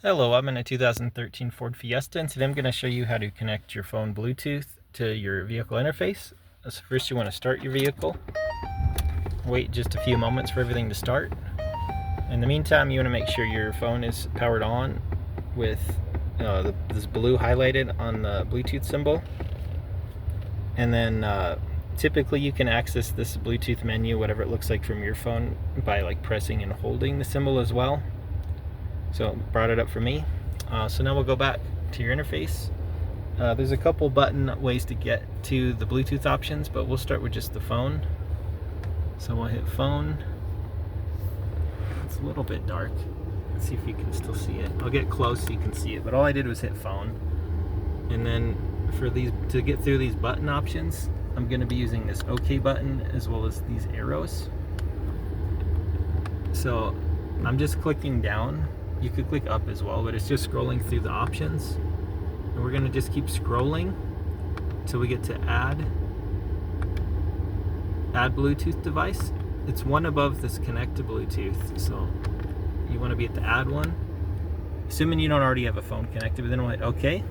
Hello, I'm in a 2013 Ford Fiesta, and today I'm going to show you how to connect your phone Bluetooth to your vehicle interface. So first you want to start your vehicle. Wait just a few moments for everything to start. In the meantime, you want to make sure your phone is powered on with this blue highlighted on the Bluetooth symbol. And then typically you can access this Bluetooth menu, whatever it looks like from your phone, by like pressing and holding the symbol as well. So it brought it up for me. So now we'll go back to your interface. There's a couple button ways to get to the Bluetooth options, but we'll start with just the phone. So we'll hit phone. It's a little bit dark. Let's see if you can still see it. I'll get close so you can see it, but all I did was hit phone. And then for these, to get through these button options, I'm going to be using this OK button as well as these arrows. So I'm just clicking down. You could click up as well, but it's just scrolling through the options. And we're going to just keep scrolling until we get to add Bluetooth device. It's one above this connect to Bluetooth, so you want to be at the add one. Assuming you don't already have a phone connected, but then we'll hit OK.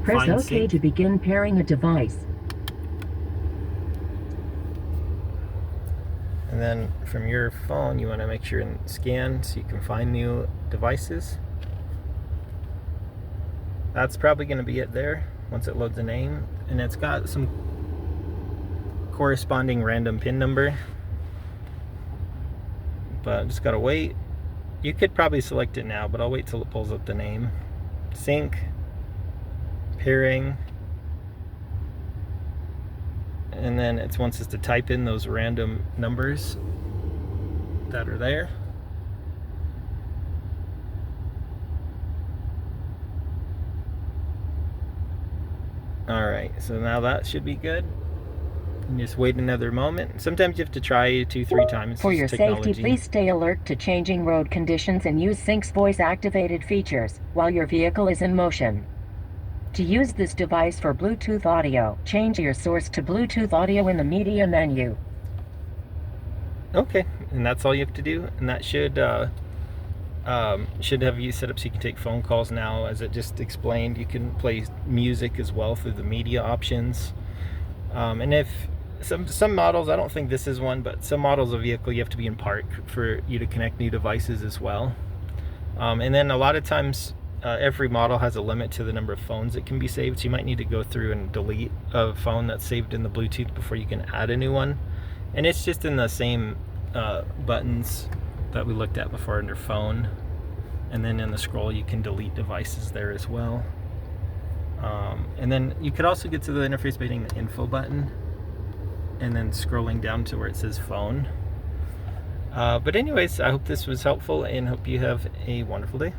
Press Find OK sync. to begin pairing a device. And then from your phone, you want to make sure and scan so you can find new devices. That's probably going to be it there once it loads a name. And it's got some corresponding random PIN number. But just got to wait. You could probably select it now, but I'll wait till it pulls up the name. Sync, pairing. And then it wants us to type in those random numbers that are there. Alright, so now that should be good. And just wait another moment. Sometimes you have to try 2-3 times. For your safety, please stay alert to changing road conditions and use Sync's voice-activated features while your vehicle is in motion. To use this device for Bluetooth audio, change your source to Bluetooth audio in the media menu. Okay, and that's all you have to do, and that should have you set up so you can take phone calls now. As it just explained, you can play music as well through the media options. And if some models, I don't think this is one, but some models of vehicle you have to be in park for you to connect new devices as well. And then a lot of times every model has a limit to the number of phones that can be saved, so you might need to go through and delete a phone that's saved in the Bluetooth before you can add a new one. And it's just in the same buttons that we looked at before under phone, and then in the scroll you can delete devices there as well. And then you could also get to the interface by hitting the info button and then scrolling down to where it says phone. But anyways, I hope this was helpful and hope you have a wonderful day.